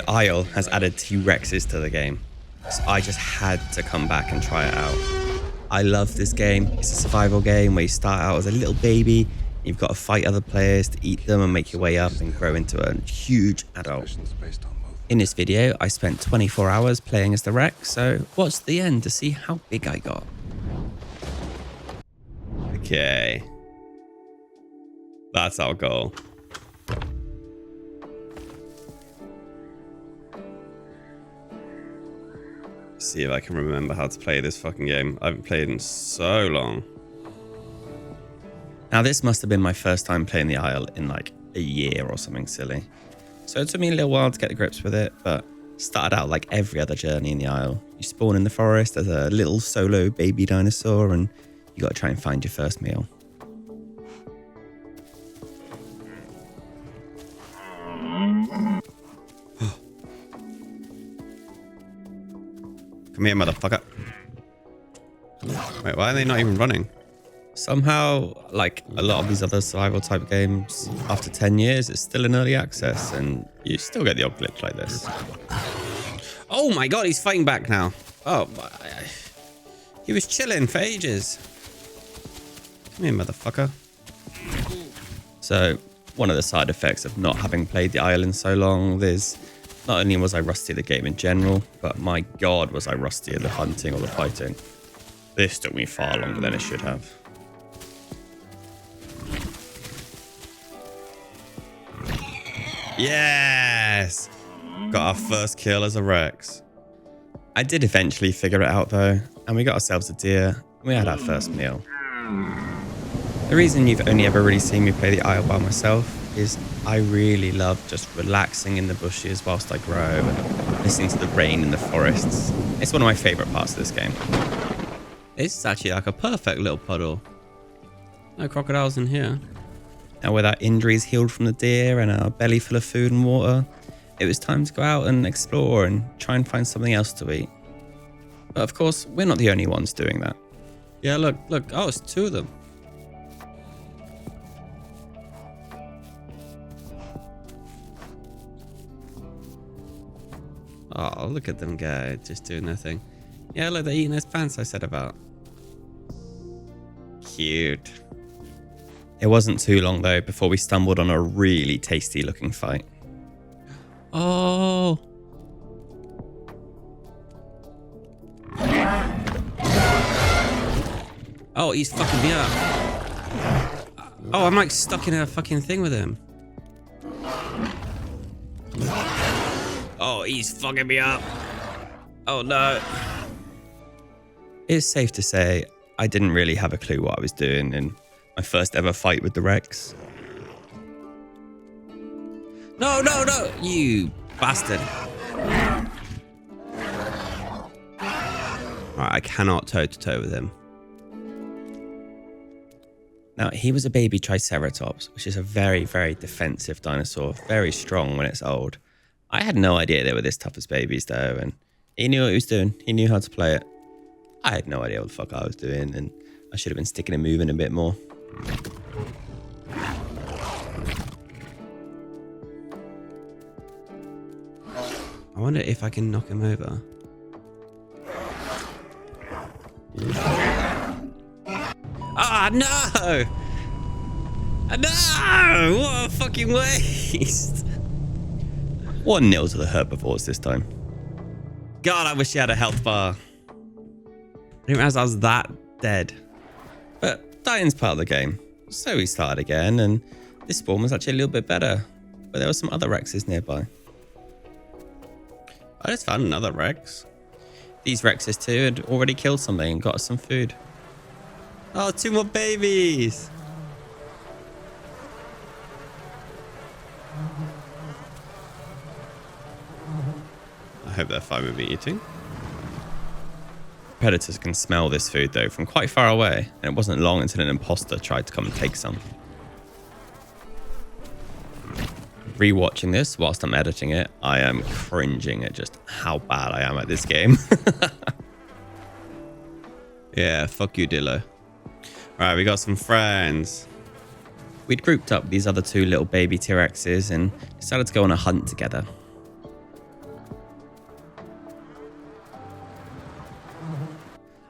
Isle has added T-Rexes to the game, so I just had to come back and try it out. I love this game. It's a survival game where you start out as a little baby. You've got to fight other players to eat them and make your way up and grow into a huge adult. In this video, I spent 24 hours playing as the Rex, so watch the end to see how big I got. Okay. That's our goal. See if I can remember how to play this fucking game. I haven't played in so long. Now, this must have been my first time playing the Isle in like a year or something silly. So it took me a little while to get the grips with it, but started out like every other journey in the Isle. You spawn in the forest as a little solo baby dinosaur and you got to try and find your first meal. Come here, motherfucker. Wait, why are they not even running? Somehow, like a lot of these other survival type games, after 10 years, it's still in early access and you still get the odd glitch like this. Oh my god, he's fighting back now. Oh, he was chilling for ages. Come here, motherfucker. So, one of the side effects of not having played the Isle in so long is not only was I rusty at the game in general, but my god was I rusty at the hunting or the fighting. This took me far longer than it should have. Yes! Got our first kill as a Rex. I did eventually figure it out though, and we got ourselves a deer, and we had our first meal. The reason you've only ever really seen me play the Isle by myself is I really love just relaxing in the bushes whilst I grow and listening to the rain in the forests. It's one of my favourite parts of this game. It's actually like a perfect little puddle. No crocodiles in here. Now with our injuries healed from the deer and our belly full of food and water, it was time to go out and explore and try and find something else to eat. But of course, we're not the only ones doing that. Yeah, look. Oh, it's two of them. Oh, look at them go, just doing their thing. Yeah, look, they're eating those plants I said about. Cute. It wasn't too long though before we stumbled on a really tasty looking fight. Oh. Oh, he's fucking me up. Oh, I'm like stuck in a fucking thing with him. Oh, he's fucking me up. Oh no. It's safe to say I didn't really have a clue what I was doing in my first ever fight with the Rex. No, you bastard. Alright, I cannot toe-to-toe with him. Now, he was a baby Triceratops, which is a very, very defensive dinosaur, very strong when it's old. I had no idea they were this tough as babies though, and he knew what he was doing. He knew how to play it. I had no idea what the fuck I was doing, and I should have been sticking and moving a bit more. I wonder if I can knock him over. Ah, no! No! What a fucking waste! 1-0 to the herbivores this time. God, I wish he had a health bar. I didn't realize I was that dead. But dying's part of the game. So we started again, and this spawn was actually a little bit better. But there were some other Rexes nearby. I just found another Rex. These Rexes too had already killed something and got us some food. Oh, 2 more babies! I hope they're fine with me eating. Predators can smell this food though from quite far away, and it wasn't long until an imposter tried to come and take some. Rewatching this whilst I'm editing it, I am cringing at just how bad I am at this game. Yeah, fuck you, Dillo. Alright, we got some friends. We'd grouped up these other 2 little baby T-Rexes and decided to go on a hunt together.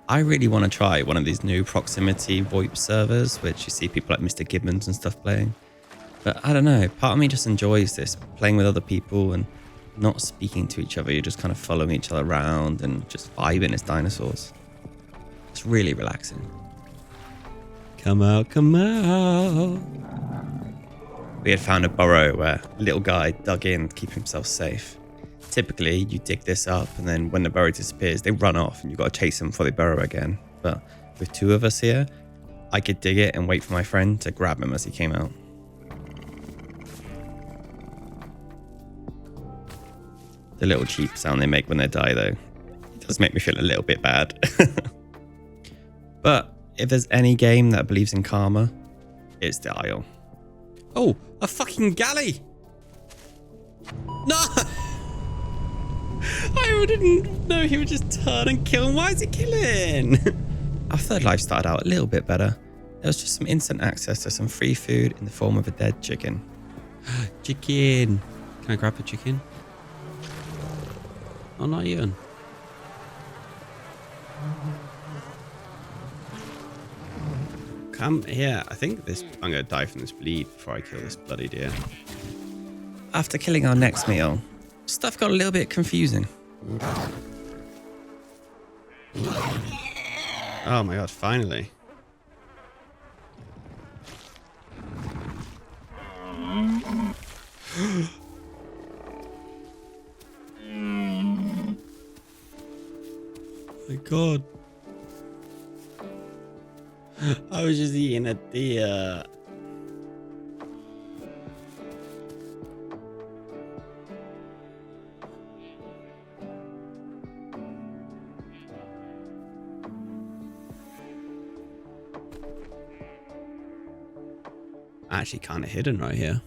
I really want to try one of these new proximity VoIP servers, which you see people like Mr. Gibbons and stuff playing. But I don't know, part of me just enjoys this, playing with other people and not speaking to each other. You're just kind of following each other around and just vibing as dinosaurs. It's really relaxing. Come out, come out. We had found a burrow where a little guy dug in to keep himself safe. Typically, you dig this up and then when the burrow disappears, they run off and you've got to chase them before they burrow again. But with two of us here, I could dig it and wait for my friend to grab him as he came out. The little cheap sound they make when they die, though, it does make me feel a little bit bad. But if there's any game that believes in karma, it's the Isle. Oh, a fucking galley! No! I didn't know he would just turn and kill him. Why is he killing? Our third life started out a little bit better. There was just some instant access to some free food in the form of a dead chicken. Chicken! Can I grab a chicken? Oh, not even. Come here. I think I'm going to die from this bleed before I kill this bloody deer. After killing our next meal, stuff got a little bit confusing. Oh my god, finally. My god. I was just eating a deer. Actually kind of hidden right here.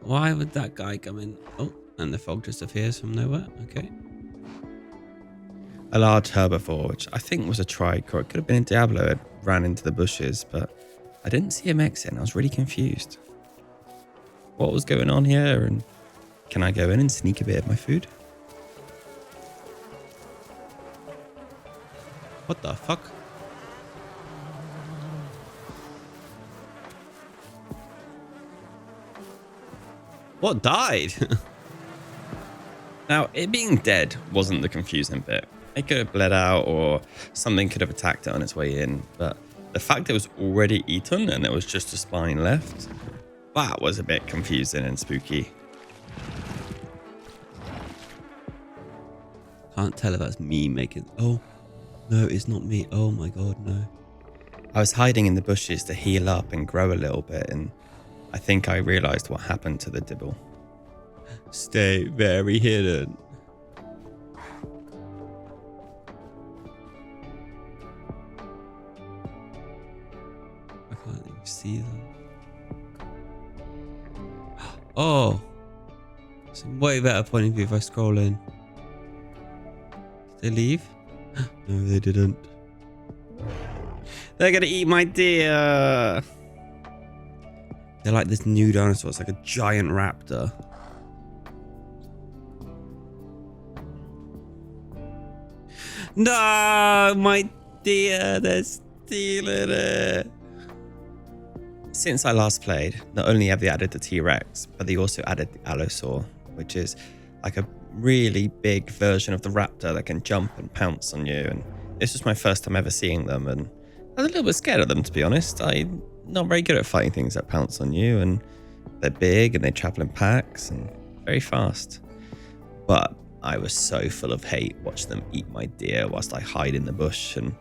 Why would that guy come in? Oh, and the fog just appears from nowhere. Okay. A large herbivore, which I think was a trike, or it could have been a Diablo. It ran into the bushes, but I didn't see him exit, and I was really confused. What was going on here, and can I go in and sneak a bit of my food? What the fuck? What died? Now, it being dead wasn't the confusing bit. It could have bled out or something could have attacked it on its way in. But the fact it was already eaten and there was just a spine left, that was a bit confusing and spooky. Can't tell if that's me making... Oh, no, it's not me. Oh my god, no. I was hiding in the bushes to heal up and grow a little bit, and I think I realised what happened to the dibble. Stay very hidden. I can't even see them. Oh! It's a way better point of view if I scroll in. Did they leave? No, they didn't. They're gonna eat my deer! They're like this new dinosaur. It's like a giant raptor. No, my deer, they're stealing it. Since I last played, not only have they added the T-Rex, but they also added the Allosaur, which is like a really big version of the raptor that can jump and pounce on you. And this was my first time ever seeing them, and I was a little bit scared of them, to be honest. I'm not very good at fighting things that pounce on you, and they're big and they travel in packs and very fast. But I was so full of hate watching them eat my deer whilst I hide in the bush, and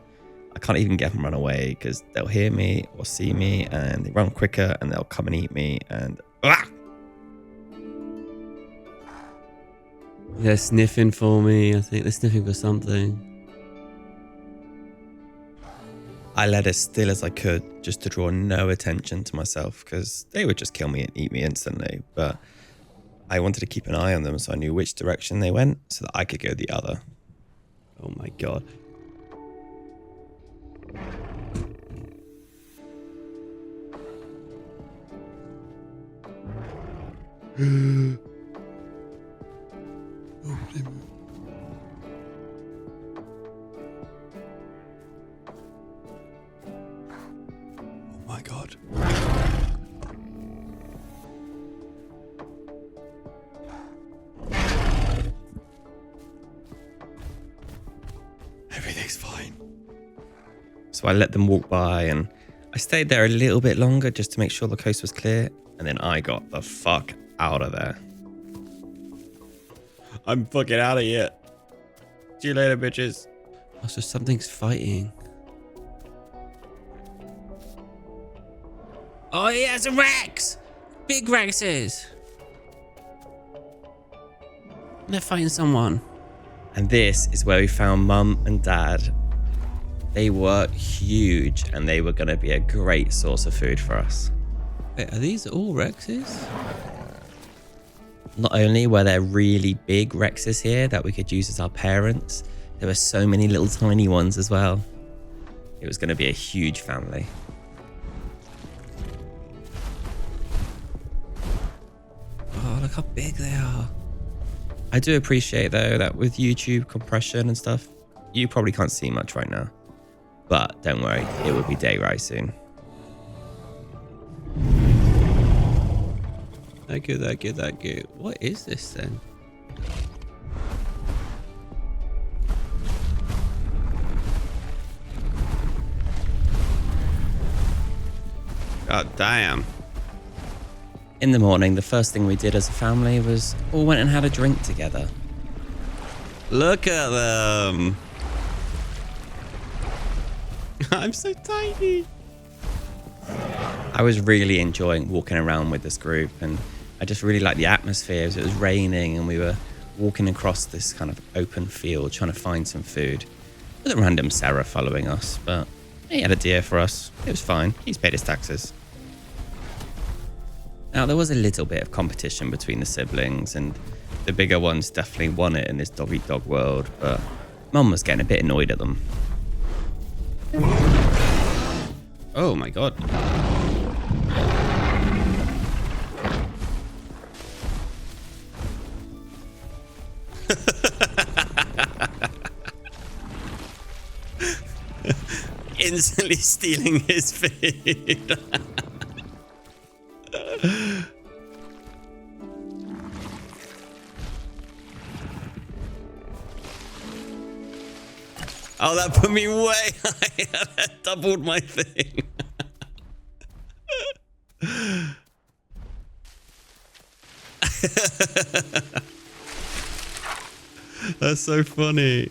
I can't even get them run away because they'll hear me or see me and they run quicker and they'll come and eat me and... Ah! They're sniffing for me. I think they're sniffing for something. I led as still as I could just to draw no attention to myself because they would just kill me and eat me instantly. But I wanted to keep an eye on them so I knew which direction they went so that I could go the other. Oh my god. Oh my god. Everything's fine. So I let them walk by and I stayed there a little bit longer just to make sure the coast was clear. And then I got the fuck out of there. I'm fucking out of here. See you later, bitches. Oh, so something's fighting. Oh, yeah, it's a Rex! Big Rexes! They're fighting someone. And this is where we found Mum and Dad. They were huge and they were going to be a great source of food for us. Wait, are these all Rexes? Not only were there really big Rexes here that we could use as our parents, there were so many little tiny ones as well. It was going to be a huge family. Oh, look how big they are. I do appreciate though that with YouTube compression and stuff, you probably can't see much right now. But don't worry, it will be daylight soon. Thank you. What is this then? God damn. In the morning, the first thing we did as a family was all went and had a drink together. Look at them. I'm so tiny. I was really enjoying walking around with this group and I just really liked the atmosphere. It was raining and we were walking across this kind of open field trying to find some food. With a random Sarah following us, but he had a deer for us. It was fine. He's paid his taxes. Now, there was a little bit of competition between the siblings and the bigger ones definitely won it in this dog-eat-dog world, but Mum was getting a bit annoyed at them. Oh my god. Instantly stealing his food. Oh, that put me way higher. That doubled my thing. That's so funny.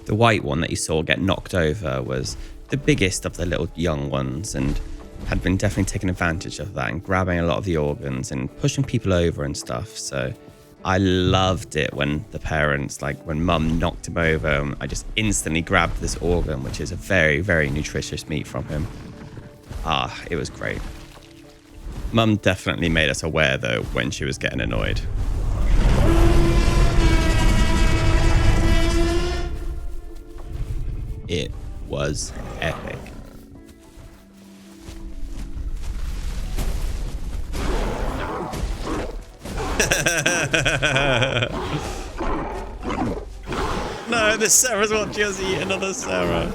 The white one that you saw get knocked over was the biggest of the little young ones and had been definitely taking advantage of that and grabbing a lot of the organs and pushing people over and stuff. So I loved it when the parents, like when Mum knocked him over, I just instantly grabbed this organ, which is a very, very nutritious meat from him. Ah, it was great. Mum definitely made us aware though when she was getting annoyed. It was epic. No, the Sarah's watching us eat another Sarah.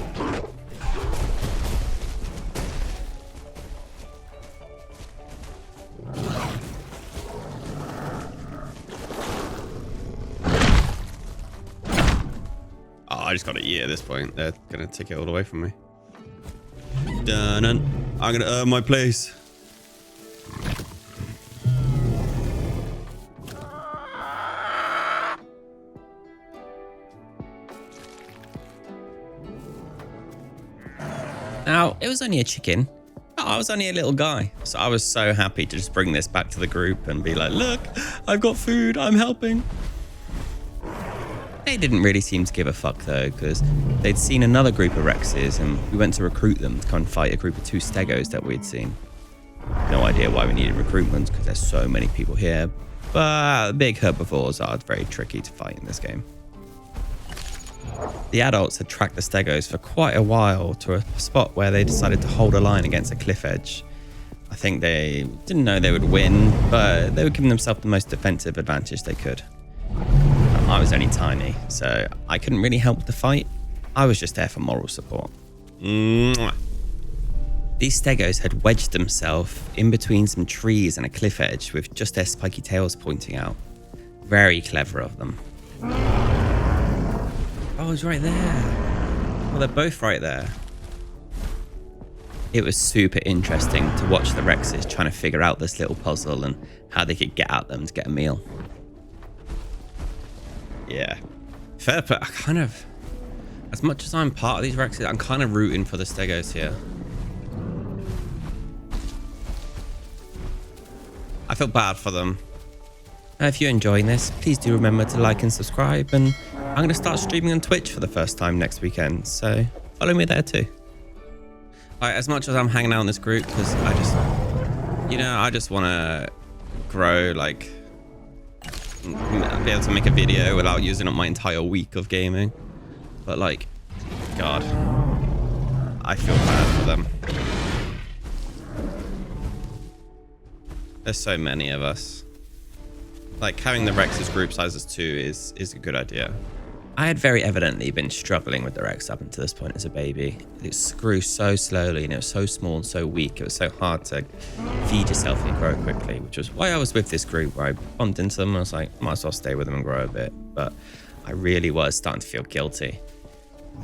Oh, I just got to eat at this point. They're going to take it all away from me. Done. I'm going to earn my place. Now, it was only a chicken. I was only a little guy. So I was so happy to just bring this back to the group and be like, look, I've got food. I'm helping. They didn't really seem to give a fuck though, because they'd seen another group of Rexes and we went to recruit them to come and fight a group of 2 stegos that we'd seen. No idea why we needed recruitment because there's so many people here, but big herbivores are very tricky to fight in this game. The adults had tracked the stegos for quite a while to a spot where they decided to hold a line against a cliff edge. I think they didn't know they would win, but they were giving themselves the most defensive advantage they could. I was only tiny, so I couldn't really help the fight. I was just there for moral support. Mwah. These stegos had wedged themselves in between some trees and a cliff edge with just their spiky tails pointing out. Very clever of them. Oh, it's right there. Well, they're both right there. It was super interesting to watch the Rexes trying to figure out this little puzzle and how they could get at them to get a meal. Yeah. Fair play. I kind of... As much as I'm part of these Rexes, I'm kind of rooting for the stegos here. I feel bad for them. If you're enjoying this, please do remember to like and subscribe, and I'm going to start streaming on Twitch for the first time next weekend, so follow me there too. Like, as much as I'm hanging out in this group, because I just want to grow, like, be able to make a video without using up my entire week of gaming. But, like, God, I feel bad for them. There's so many of us. Like, having the Rex's group sizes too is a good idea. I had very evidently been struggling with the Rex up until this point as a baby. It grew so slowly and it was so small and so weak. It was so hard to feed yourself and grow quickly, which was why I was with this group where I bumped into them and I was like, might as well stay with them and grow a bit. But I really was starting to feel guilty.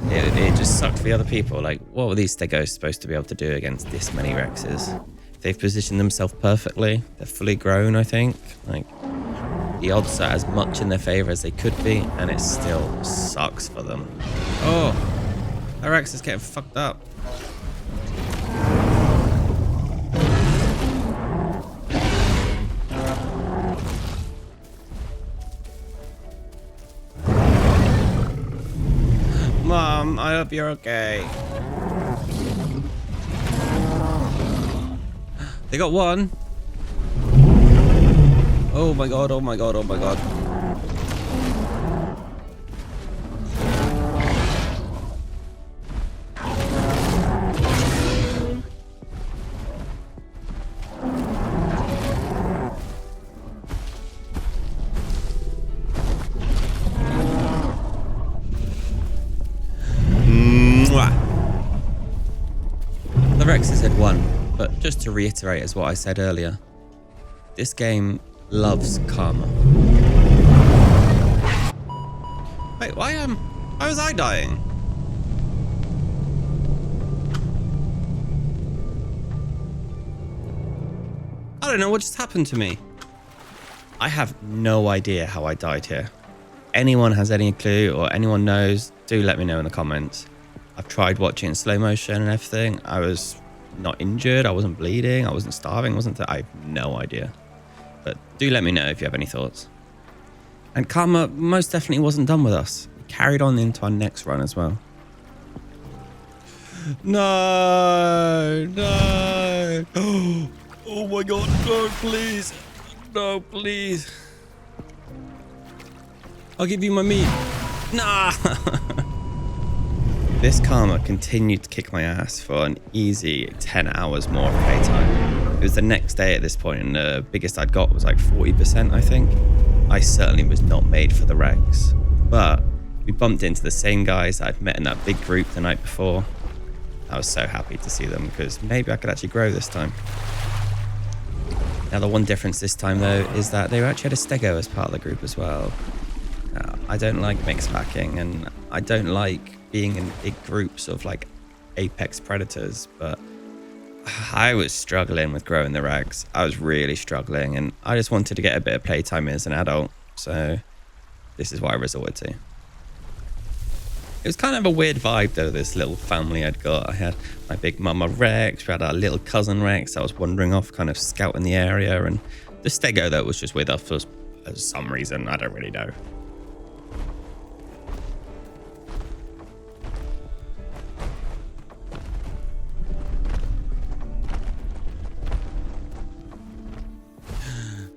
It just sucked for the other people. Like, what were these stegos supposed to be able to do against this many Rexes? They've positioned themselves perfectly. They're fully grown, I think. Like, the odds are as much in their favor as they could be, and it still sucks for them. Oh, that Rex is getting fucked up. Mom, I hope you're okay. They got one. Oh my god, oh my god, oh my god. The Rexes had won, but just to reiterate as what I said earlier, this game loves karma. Wait, why was I dying? I don't know what just happened to me. I have no idea how I died here. Anyone has any clue or anyone knows, do let me know in the comments. I've tried watching in slow motion and everything. I was not injured, I wasn't bleeding, I wasn't starving, I have no idea. But do let me know if you have any thoughts. And karma most definitely wasn't done with us. It carried on into our next run as well. No, no. Oh my god, no, please. No, please. I'll give you my meat. Nah. This karma continued to kick my ass for an easy 10 hours more of playtime. It was the next day at this point, and the biggest I'd got was like 40%, I think. I certainly was not made for the Rex. But we bumped into the same guys that I'd met in that big group the night before. I was so happy to see them because maybe I could actually grow this time. Now, the one difference this time, though, is that they actually had a stego as part of the group as well. I don't like mixed packing, and I don't like being in big groups of like apex predators, but I was struggling with growing the Rex. I was really struggling, and I just wanted to get a bit of playtime as an adult, so this is what I resorted to. It was kind of a weird vibe though, this little family I'd got. I had my big mama Rex, we had our little cousin Rex. I was wandering off, kind of scouting the area, and the stego that was just with us for some reason, I don't really know.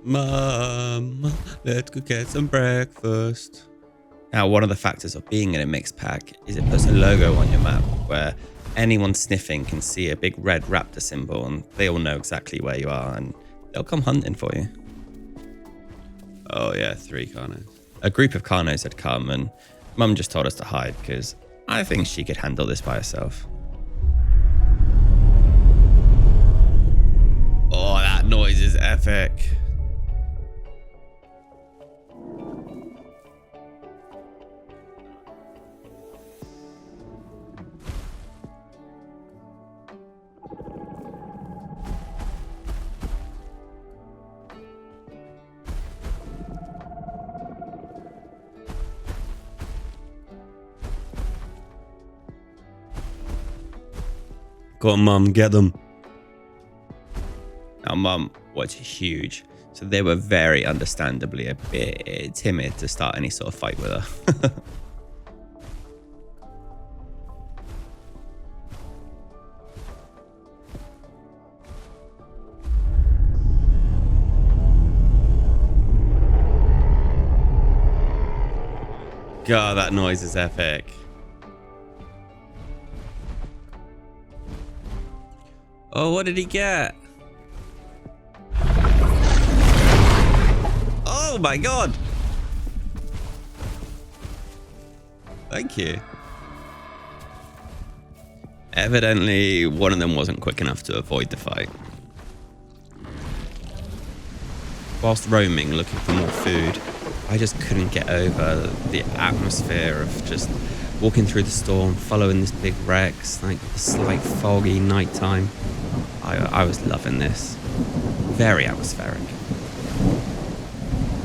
Mom, let's go get some breakfast. Now, one of the factors of being in a mixed pack is it puts a logo on your map where anyone sniffing can see a big red raptor symbol and they all know exactly where you are and they'll come hunting for you. Oh yeah, 3 carnos. a group of Carnos had come and Mum just told us to hide because I think she could handle this by herself. Oh, that noise is epic. Go on, Mum, get them. Our mum was huge, so they were very understandably a bit timid to start any sort of fight with her. God, that noise is epic. Oh, what did he get? Oh my God. Thank you. Evidently, one of them wasn't quick enough to avoid the fight. Whilst roaming, looking for more food, I just couldn't get over the atmosphere of just walking through the storm, following this big Rex, like the slight foggy nighttime. I was loving this. Very atmospheric.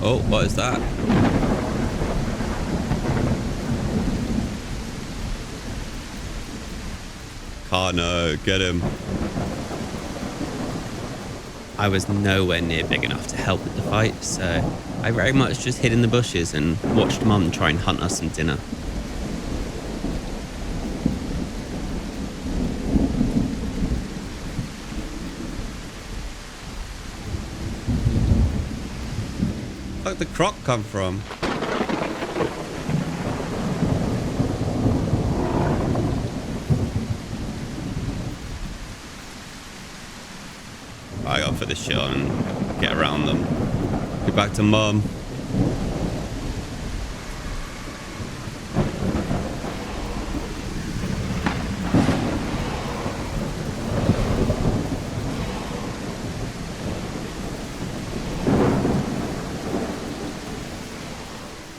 Oh, what is that? Carno, get him. I was nowhere near big enough to help with the fight, so I very much just hid in the bushes and watched Mum try and hunt us some dinner. Where'd the croc come from? I gotta put this shit on and get around them. Get back to Mum.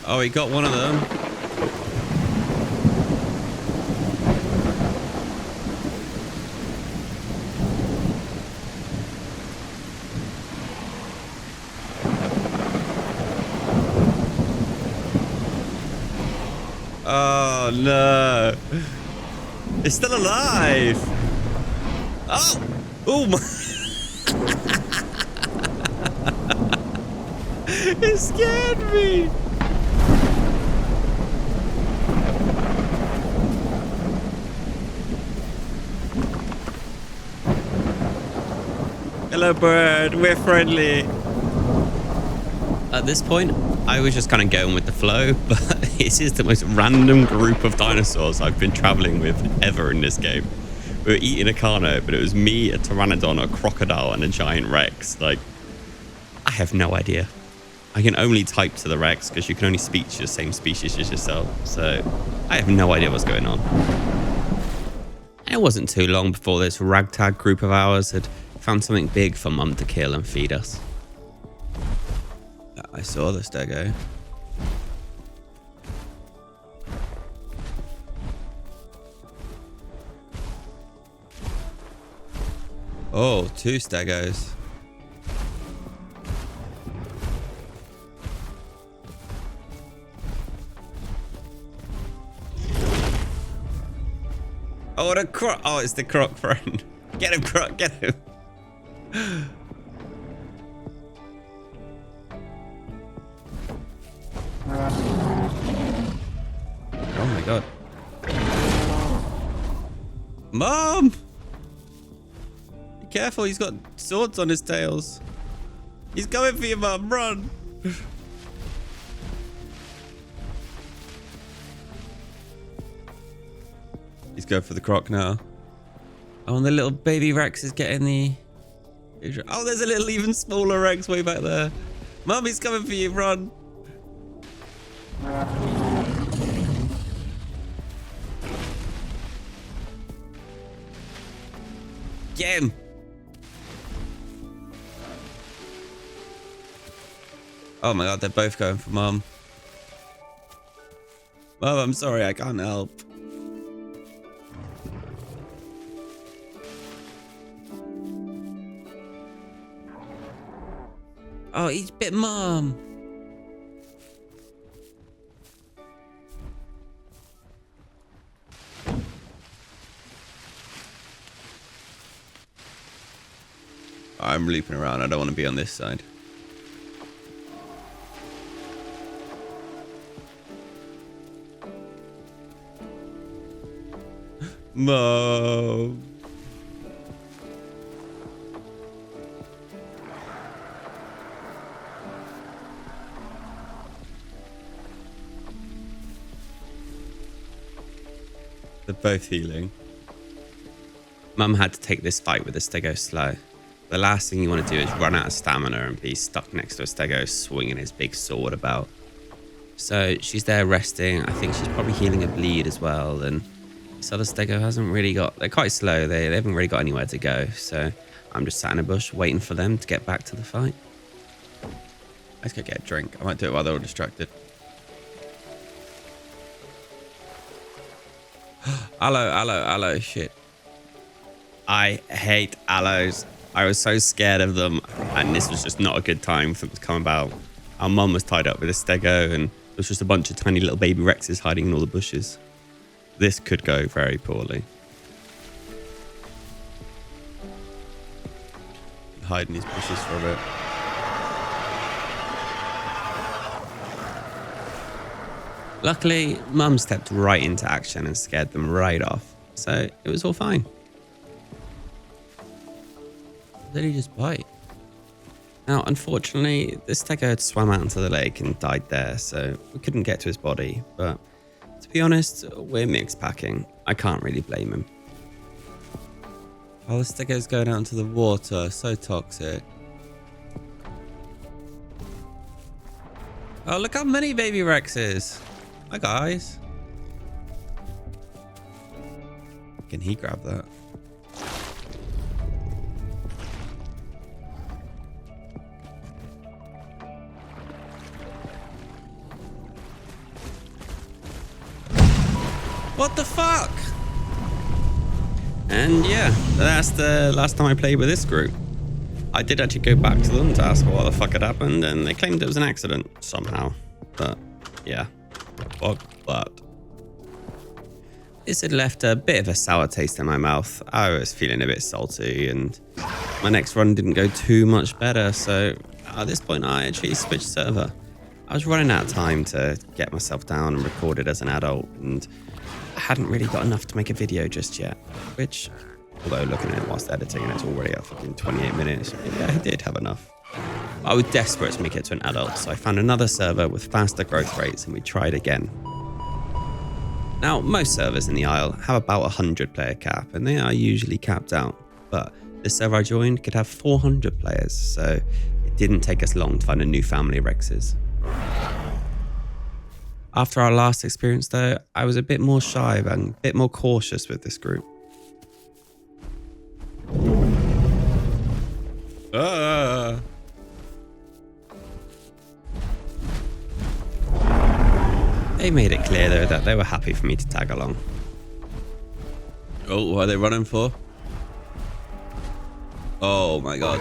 Oh, he got one of them. Oh no. It's still alive. Oh. Oh my. It scared me. Hello, bird. We're friendly. At this point, I was just kind of going with the flow, but this is the most random group of dinosaurs I've been traveling with ever in this game. We were eating a Carno, but it was me, a Pteranodon, a crocodile, and a giant Rex. Like, I have no idea. I can only type to the Rex because you can only speak to the same species as yourself. So I have no idea what's going on. It wasn't too long before this ragtag group of ours had found something big for Mum to kill and feed us. I saw the stego. Oh, 2 stegos. Oh, the croc. Oh, it's the croc friend. Get him, croc, get him. Oh my God. Mom! Be careful, he's got swords on his tails. He's coming for you, Mom. Run! He's going for the croc now. Oh, and the little baby Rex is getting the... Oh, there's a little even smaller Rex way back there. Mum, he's coming for you. Run. Get him. Oh my god, they're both going for Mum. Mum, I'm sorry, I can't help. Oh, he's bit Mum. I'm looping around. I don't want to be on this side. Mom. They're both healing. Mum had to take this fight with the stego slow. The last thing you want to do is run out of stamina and be stuck next to a stego swinging his big sword about. So she's there resting. I think she's probably healing a bleed as well. And this other stego hasn't really got... They're quite slow. They haven't really got anywhere to go. So I'm just sat in a bush waiting for them to get back to the fight. Let's go get a drink. I might do it while they're all distracted. Aloe, shit. I hate aloes. I was so scared of them, and this was just not a good time for them to come about. Our mum was tied up with a stego, and there was just a bunch of tiny little baby Rexes hiding in all the bushes. This could go very poorly. Hide in these bushes for a bit. Luckily, Mum stepped right into action and scared them right off, so it was all fine. Did he just bite? Now, unfortunately, this stego had swam out into the lake and died there, so we couldn't get to his body. But to be honest, we're mixed packing. I can't really blame him. Oh, the stego's going out into the water. So toxic. Oh, look how many baby Rexes. Hi, guys. Can he grab that? What the fuck? And yeah, that's the last time I played with this group. I did actually go back to them to ask what the fuck had happened, and they claimed it was an accident somehow. But yeah, fuck that. This had left a bit of a sour taste in my mouth. I was feeling a bit salty, and my next run didn't go too much better. So at this point, I actually switched server. I was running out of time to get myself down and record it as an adult, and I hadn't really got enough to make a video just yet, which, although looking at it whilst editing, and it's already at fucking 28 minutes, yeah, I did have enough. I was desperate to make it to an adult, so I found another server with faster growth rates, and we tried again. Now, most servers in the Isle have about 100 player cap, and they are usually capped out, but the server I joined could have 400 players, so it didn't take us long to find a new family of Rexes. After our last experience though, I was a bit more shy and a bit more cautious with this group. They made it clear though that they were happy for me to tag along. Oh, what are they running for? Oh my god.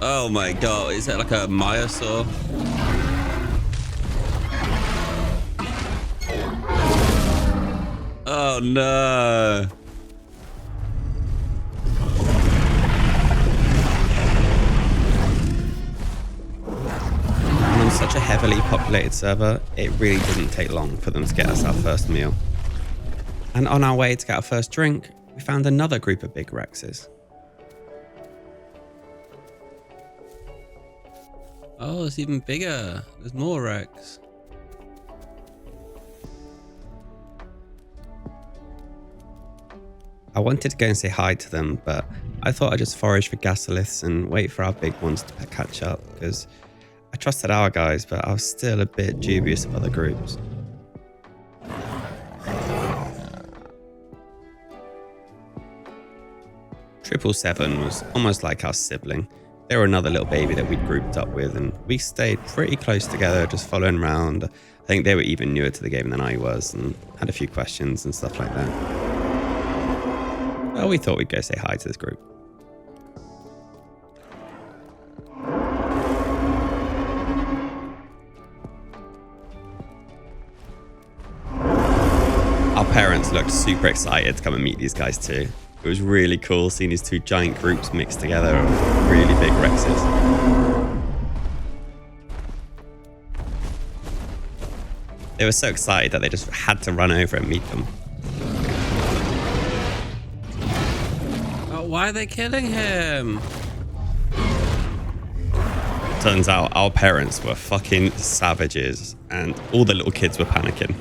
Oh my god, is that like a Myosaur? Oh no. And on such a heavily populated server, it really didn't take long for them to get us our first meal. And on our way to get our first drink, we found another group of big Rexes. Oh, it's even bigger. There's more Rex. I wanted to go and say hi to them, but I thought I'd just forage for gasoliths and wait for our big ones to catch up, because I trusted our guys, but I was still a bit dubious of other groups. 777 was almost like our sibling. They were another little baby that we'd grouped up with, and we stayed pretty close together, just following around. I think they were even newer to the game than I was, and had a few questions and stuff like that. Well, we thought we'd go say hi to this group. Our parents looked super excited to come and meet these guys too. It was really cool seeing these two giant groups mixed together of really big Rexes. They were so excited that they just had to run over and meet them. Oh, why are they killing him? Turns out our parents were fucking savages and all the little kids were panicking.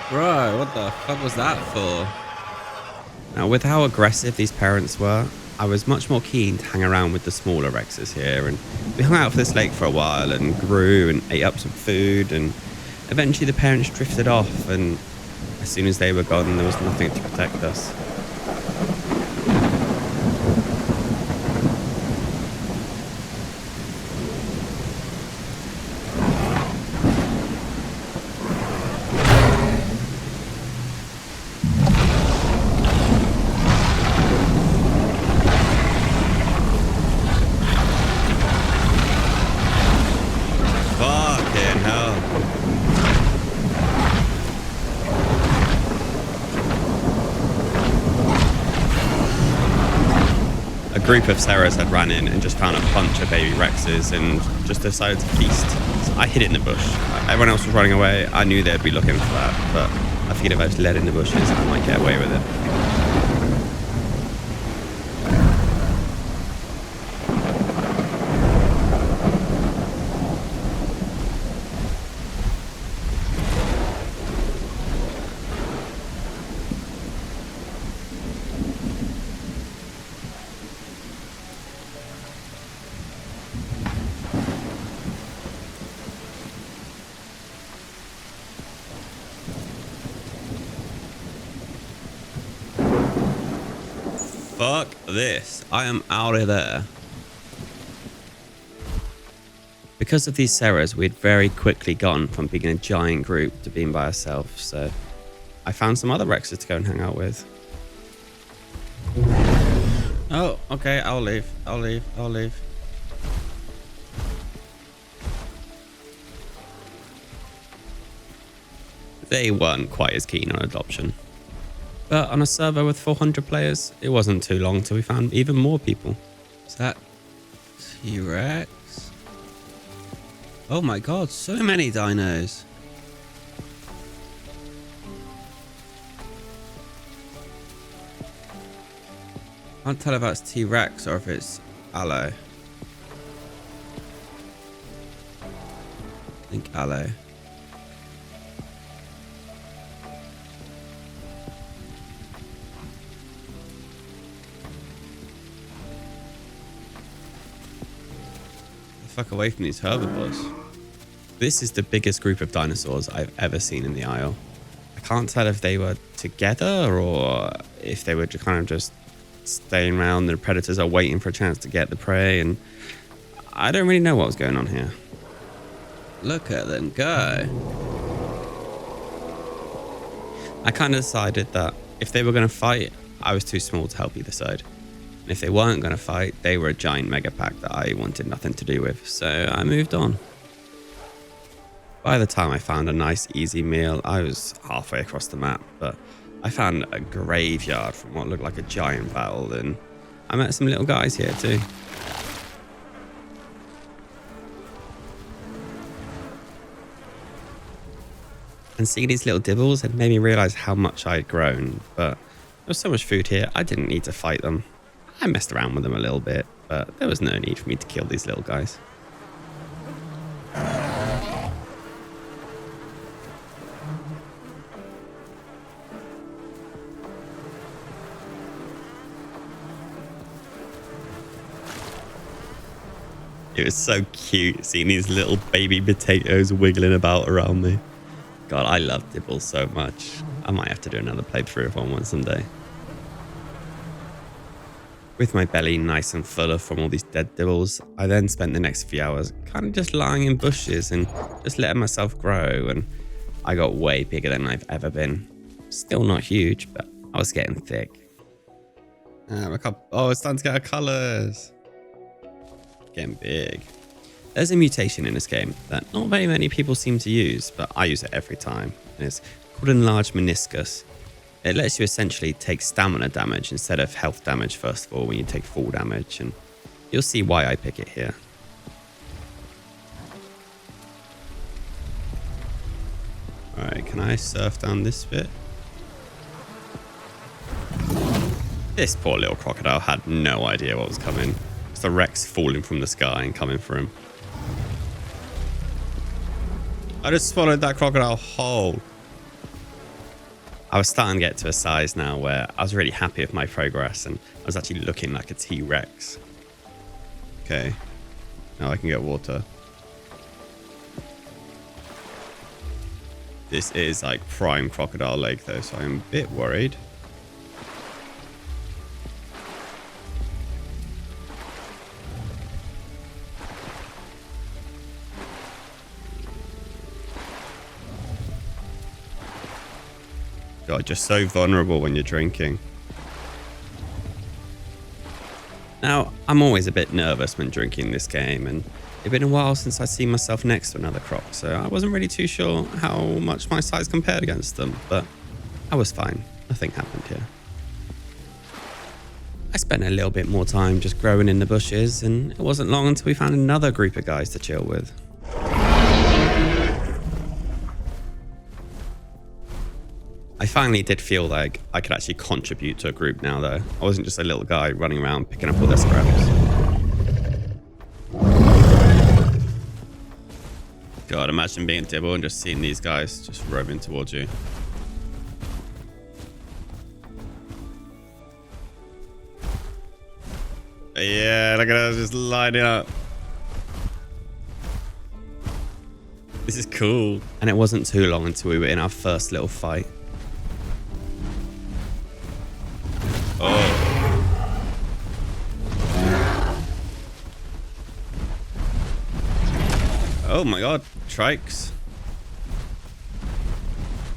Bro, what the fuck was that for? Now, with how aggressive these parents were, I was much more keen to hang around with the smaller Rexes here, and we hung out for this lake for a while and grew and ate up some food, and eventually the parents drifted off, and as soon as they were gone, there was nothing to protect us. Fucking hell. A group of Sarahs had ran in and just found a bunch of baby Rexes and just decided to feast. So I hid it in the bush. Everyone else was running away. I knew they'd be looking for that, but I figured if I just led in the bushes, I might get away with it. Fuck this. I am out of there. Because of these Sarahs, we had very quickly gone from being a giant group to being by ourselves, so I found some other Rexes to go and hang out with. Oh, okay, I'll leave. They weren't quite as keen on adoption. But on a server with 400 players, it wasn't too long till we found even more people. Is that T-Rex? Oh my god, so many dinos. Can't tell if that's T-Rex or if it's Aloe. I think Aloe. Fuck away from these herbivores. This is the biggest group of dinosaurs I've ever seen in the Isle. I can't tell if they were together or if they were kind of just staying around. The predators are waiting for a chance to get the prey, and I don't really know what was going on here. Look at them go. I kind of decided that if they were going to fight, I was too small to help either side. And if they weren't going to fight, they were a giant mega pack that I wanted nothing to do with, so I moved on. By the time I found a nice easy meal, I was halfway across the map, but I found a graveyard from what looked like a giant battle, and I met some little guys here too. And seeing these little dibbles had made me realize how much I'd grown, but there was so much food here, I didn't need to fight them. I messed around with them a little bit, but there was no need for me to kill these little guys. It was so cute seeing these little baby potatoes wiggling about around me. God, I love dibbles so much. I might have to do another playthrough of one someday. With my belly nice and full of from all these dead dibbles, I then spent the next few hours kind of just lying in bushes and just letting myself grow, and I got way bigger than I've ever been. Still not huge, but I was getting thick. Oh, it's starting to get our colours. Getting big. There's a mutation in this game that not very many people seem to use, but I use it every time. And it's called enlarged meniscus. It lets you essentially take stamina damage instead of health damage first of all when you take full damage, and you'll see why I pick it here. Alright, can I surf down this bit? This poor little crocodile had no idea what was coming. It's the Rex falling from the sky and coming for him. I just swallowed that crocodile whole. I was starting to get to a size now where I was really happy with my progress and I was actually looking like a T-Rex. Okay, now I can get water. This is like prime crocodile lake though, so I'm a bit worried. God, you're so vulnerable when you're drinking. Now, I'm always a bit nervous when drinking this game, and it'd been a while since I'd seen myself next to another croc, so I wasn't really too sure how much my size compared against them, but I was fine. Nothing happened here. I spent a little bit more time just growing in the bushes, and it wasn't long until we found another group of guys to chill with. I finally did feel like I could actually contribute to a group now, though. I wasn't just a little guy running around picking up all their scraps. God, imagine being a dibble and just seeing these guys just roaming towards you. Yeah, look at us just lining up. This is cool. And it wasn't too long until we were in our first little fight. Oh. Oh my god, trikes.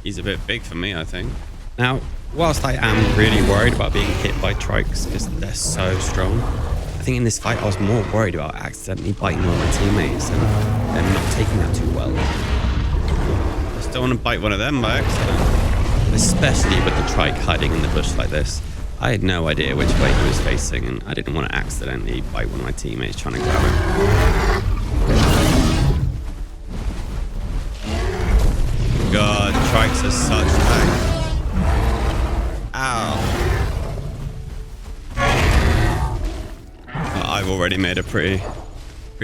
He's a bit big for me, I think. Now, whilst I am really worried about being hit by trikes because they're so strong, I think in this fight I was more worried about accidentally biting all my teammates and them not taking that too well. I just don't want to bite one of them by accident. Especially with the trike hiding in the bush like this. I had no idea which way he was facing, and I didn't want to accidentally bite one of my teammates trying to grab him. God, trikes are such tanks. Ow. I've already made a pretty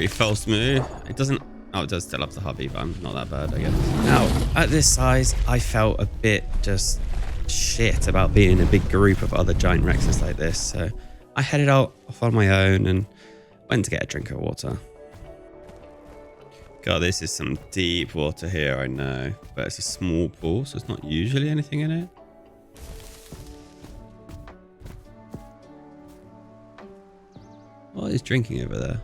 false move. It doesn't... Oh, it does still have the hubby, but I'm not that bad, I guess. Now, at this size, I felt a bit just... shit about being in a big group of other giant Rexes like this, so I headed out off on my own and went to get a drink of water. God, this is some deep water here, I know, but it's a small pool, so it's not usually anything in it. What is drinking over there?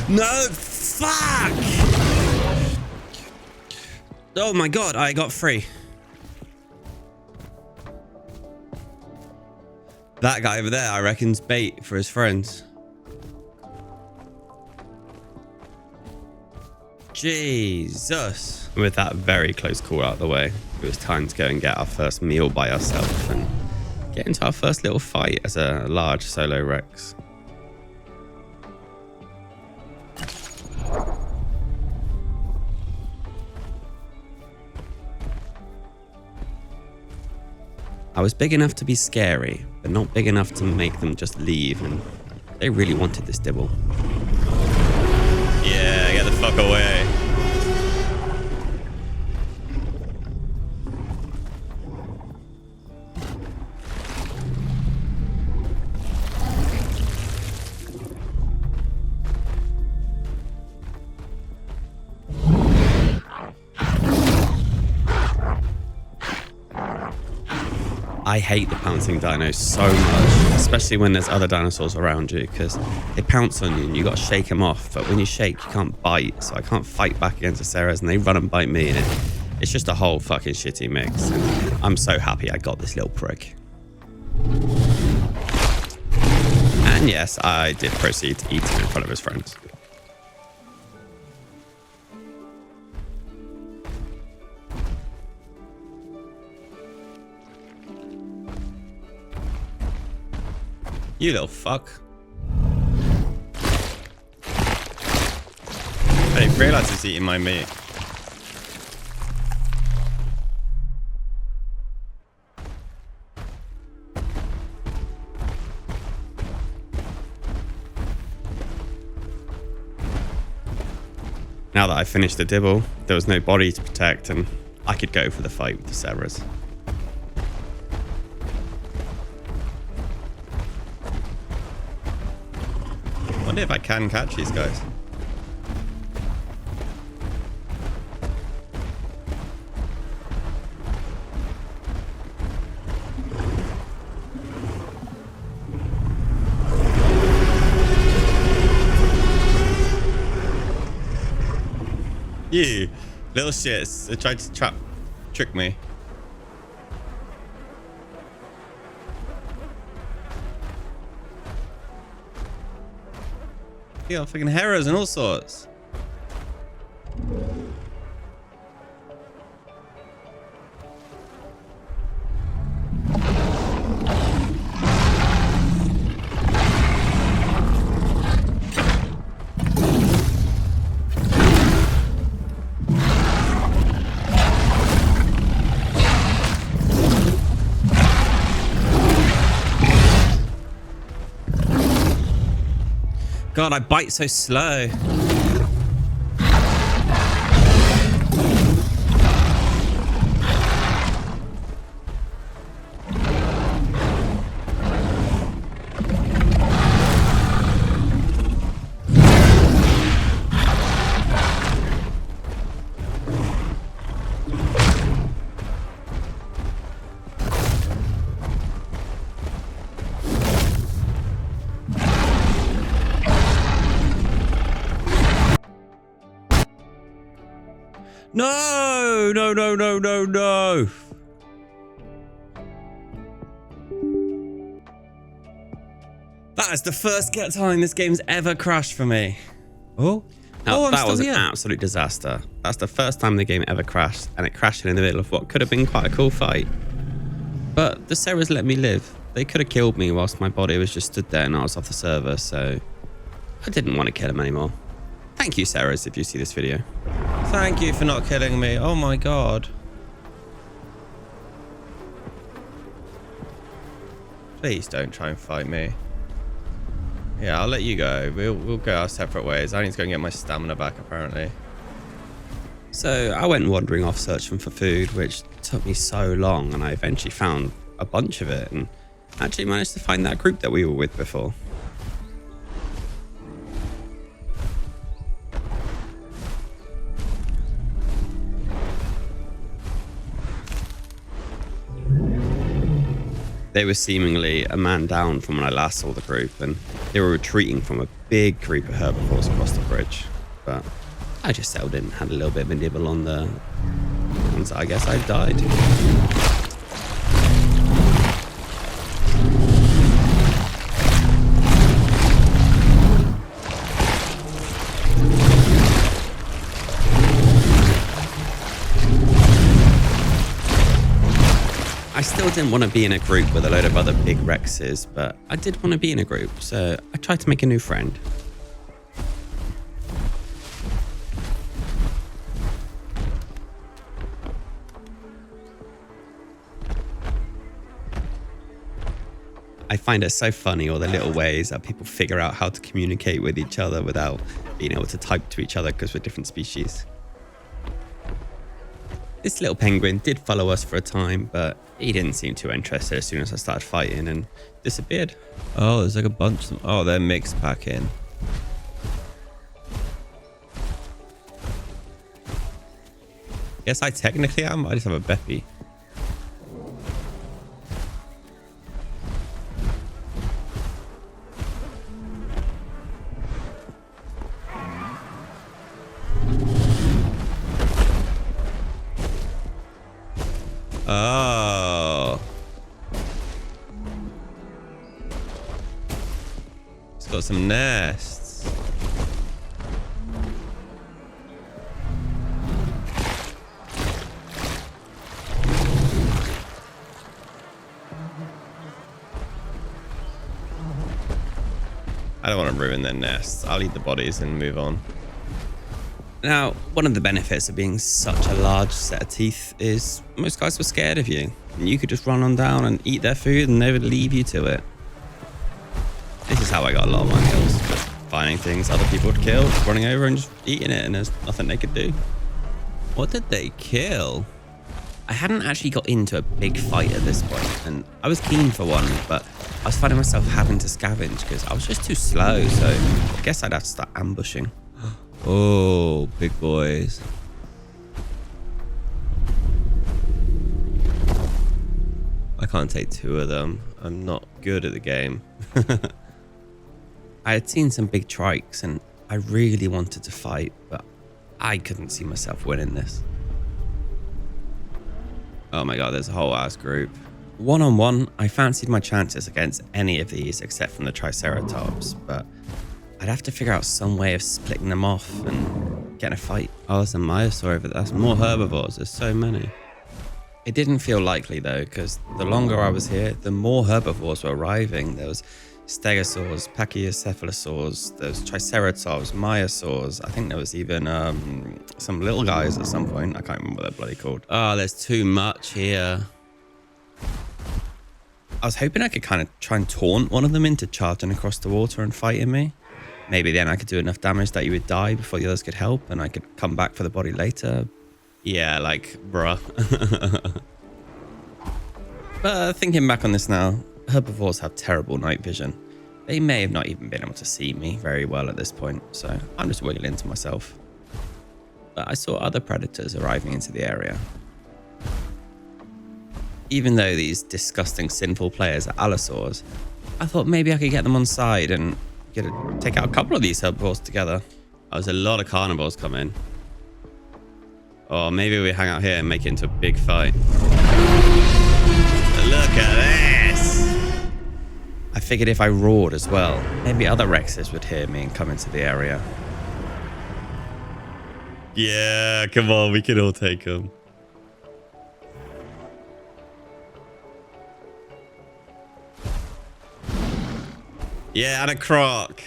No, fuck! Oh my god, I got free. That guy over there, I reckon's bait for his friends. Jesus. With that very close call out of the way, it was time to go and get our first meal by ourselves and get into our first little fight as a large solo Rex. I was big enough to be scary, but not big enough to make them just leave, and they really wanted this dibble. Yeah, get the fuck away. I hate the pouncing dinos so much, especially when there's other dinosaurs around you, because they pounce on you and you got to shake them off. But when you shake, you can't bite, so I can't fight back against the Ceras, and they run and bite me, and it's just a whole fucking shitty mix. And I'm so happy I got this little prick. And yes, I did proceed to eat him in front of his friends. You little fuck. I didn't realize he's eating my meat. Now that I finished the dibble, there was no body to protect, and I could go for the fight with the Ceras. I wonder if I can catch these guys. You little shits. They tried to trick me. Yeah, fucking heroes and all sorts. God, I bite so slow. No, no, no, no, no, no. That is the first time this game's ever crashed for me. Oh, now, that was an absolute disaster. That's the first time the game ever crashed, and it crashed in the middle of what could have been quite a cool fight. But the Ceras let me live. They could have killed me whilst my body was just stood there and I was off the server, so I didn't want to kill him anymore. Thank you, Ceras, if you see this video. Thank you for not killing me. Oh my god. Please don't try and fight me. Yeah, I'll let you go. We'll go our separate ways. I need to go and get my stamina back, apparently. So I went wandering off searching for food, which took me so long, and I eventually found a bunch of it and actually managed to find that group that we were with before. They were seemingly a man down from when I last saw the group, and they were retreating from a big group of herbivores across the bridge. But I just settled in and had a little bit of a nibble on the ones that I guess I died. I still didn't want to be in a group with a load of other big Rexes, but I did want to be in a group, so I tried to make a new friend. I find it so funny, all the little ways that people figure out how to communicate with each other without being able to type to each other because we're different species. This little penguin did follow us for a time, but he didn't seem too interested as soon as I started fighting and disappeared. Oh, there's like a bunch of them. Oh, they're mixed back in. Guess I technically am. I just have a Beppy. Oh. It's got some nests. I don't want to ruin their nests. I'll eat the bodies and move on. Now, one of the benefits of being such a large set of teeth is most guys were scared of you. And you could just run on down and eat their food and they would leave you to it. This is how I got a lot of my meals. Just finding things other people would kill, just running over and just eating it, and there's nothing they could do. What did they kill? I hadn't actually got into a big fight at this point, and I was keen for one, but I was finding myself having to scavenge because I was just too slow, so I guess I'd have to start ambushing. Oh, big boys. I can't take two of them. I'm not good at the game. I had seen some big trikes and I really wanted to fight, but I couldn't see myself winning this. Oh my god, there's a whole ass group. One-on-one, I fancied my chances against any of these except from the Triceratops, but I'd have to figure out some way of splitting them off and getting a fight. Oh, there's a Myosaur over there. That's more herbivores. There's so many. It didn't feel likely though, because the longer I was here, the more herbivores were arriving. There was stegosaurs, pachycephalosaurs, there was triceratops, myosaurs. I think there was even some little guys at some point. I can't remember what they're bloody called. Oh, there's too much here. I was hoping I could kind of try and taunt one of them into charging across the water and fighting me. Maybe then I could do enough damage that you would die before the others could help and I could come back for the body later. Yeah, like, bruh. But thinking back on this now, herbivores have terrible night vision. They may have not even been able to see me very well at this point, so I'm just wiggling to myself. But I saw other predators arriving into the area. Even though these disgusting, sinful players are allosaurs, I thought maybe I could get them on side and take out a couple of these herbivores together. There's a lot of carnivores coming. Or maybe we hang out here and make it into a big fight. Look at this! I figured if I roared as well, maybe other Rexes would hear me and come into the area. Yeah, come on, we can all take them. Yeah, and a croc.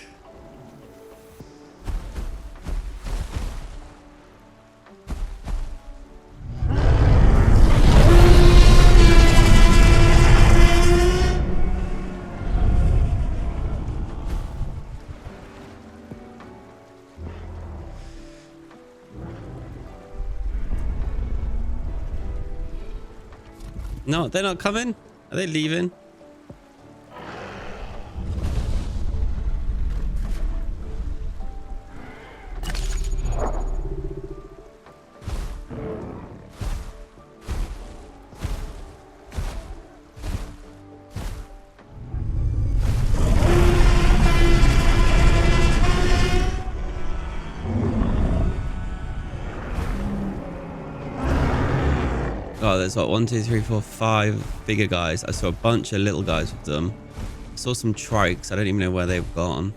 No, they're not coming. Are they leaving? Oh, there's what, 1, 2, 3, 4, 5 bigger guys. I saw a bunch of little guys with them. I saw some trikes. I don't even know where they've gone.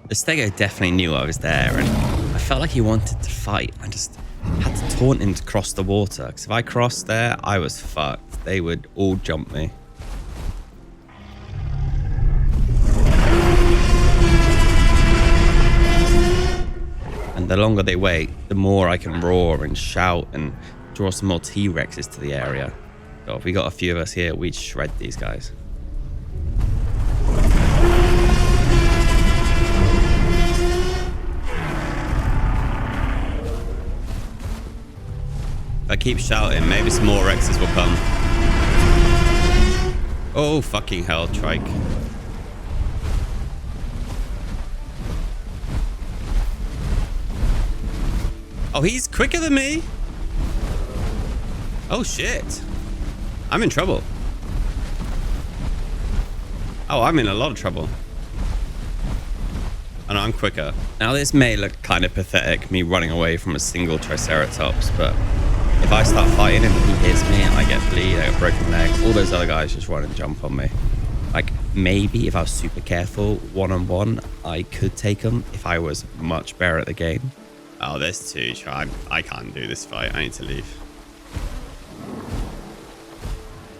The stego definitely knew I was there, and I felt like he wanted to fight. I just had to taunt him to cross the water, because if I crossed there, I was fucked. They would all jump me. And the longer they wait, the more I can roar and shout and draw some more T-Rexes to the area. God, if we got a few of us here, we'd shred these guys. If I keep shouting, maybe some more Rexes will come. Oh, fucking hell, trike. Oh, he's quicker than me. Oh, shit. I'm in trouble. Oh, I'm in a lot of trouble. Oh, no, I'm quicker. Now, this may look kind of pathetic, me running away from a single Triceratops, but if I start fighting and he hits me, I get bleed, I get broken leg. All those other guys just run and jump on me. Like, maybe if I was super careful, one-on-one, I could take them if I was much better at the game. Oh, there's two. I can't do this fight. I need to leave.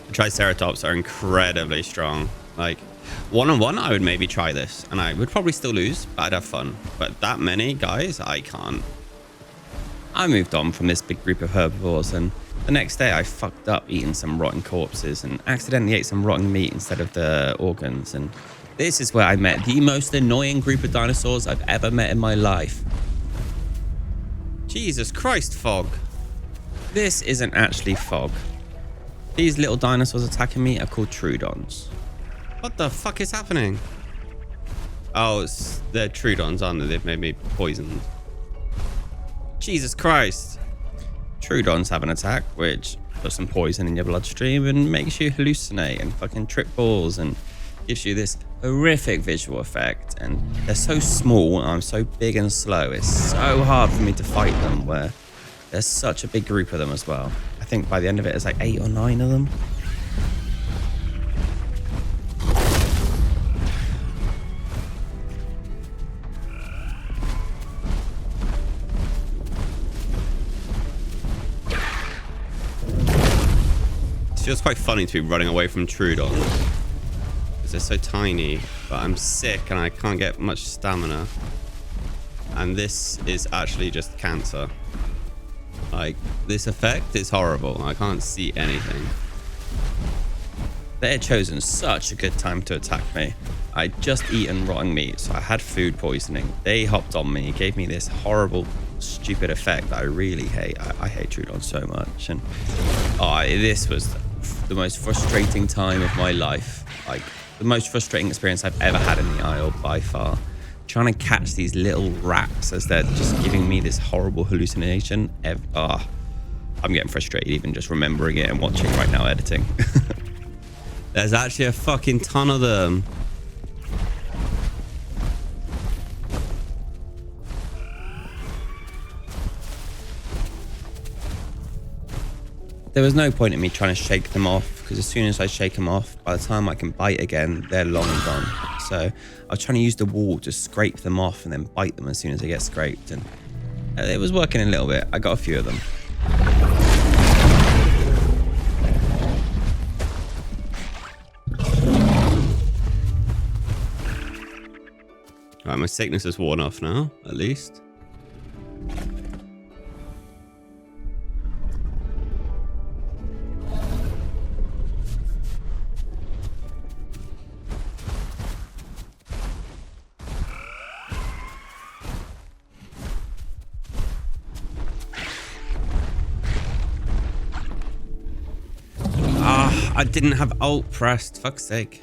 The Triceratops are incredibly strong. Like, one-on-one, I would maybe try this. And I would probably still lose, but I'd have fun. But that many guys, I can't. I moved on from this big group of herbivores, and the next day I fucked up eating some rotten corpses and accidentally ate some rotten meat instead of the organs. And this is where I met the most annoying group of dinosaurs I've ever met in my life. Jesus Christ, Fog. This isn't actually Fog. These little dinosaurs attacking me are called Troodons. What the fuck is happening? Oh, they're Troodons, aren't they? They've made me poisoned. Jesus Christ. Troodons have an attack which puts some poison in your bloodstream and makes you hallucinate and fucking trip balls and gives you this horrific visual effect. And they're so small and I'm so big and slow. It's so hard for me to fight them, where there's such a big group of them as well. I think by the end of it, it's like 8 or 9 of them. It feels quite funny to be running away from Troodons because they're so tiny, but I'm sick and I can't get much stamina. And this is actually just cancer. Like, this effect is horrible. I can't see anything. They had chosen such a good time to attack me. I'd just eaten rotten meat, so I had food poisoning. They hopped on me, gave me this horrible, stupid effect that I really hate. I hate Troodons so much. And this was the most frustrating time of my life. Like, the most frustrating experience I've ever had in the Isle by far. Trying to catch these little rats as they're just giving me this horrible hallucination. I'm getting frustrated even just remembering it and watching right now editing. There's actually a fucking ton of them. There was no point in me trying to shake them off, because as soon as I shake them off, by the time I can bite again, they're long gone. So I was trying to use the wall to scrape them off and then bite them as soon as they get scraped. And it was working a little bit. I got a few of them. Right, my sickness is worn off now, at least. I didn't have alt pressed, fuck's sake.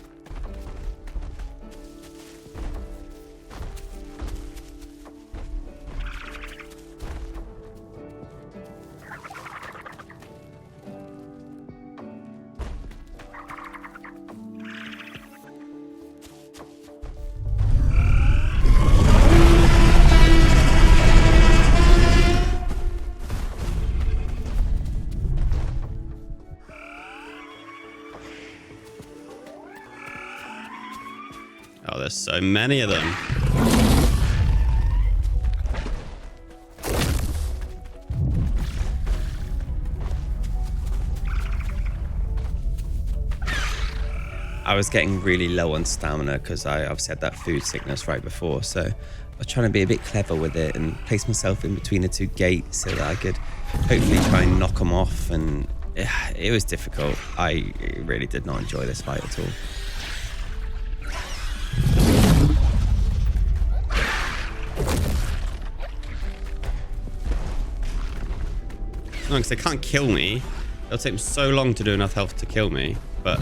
Oh, there's so many of them. I was getting really low on stamina because I obviously had that food sickness right before. So I was trying to be a bit clever with it and place myself in between the two gates so that I could hopefully try and knock them off and It was difficult. I really did not enjoy this fight at all. No, because they can't kill me. It'll take them so long to do enough health to kill me, but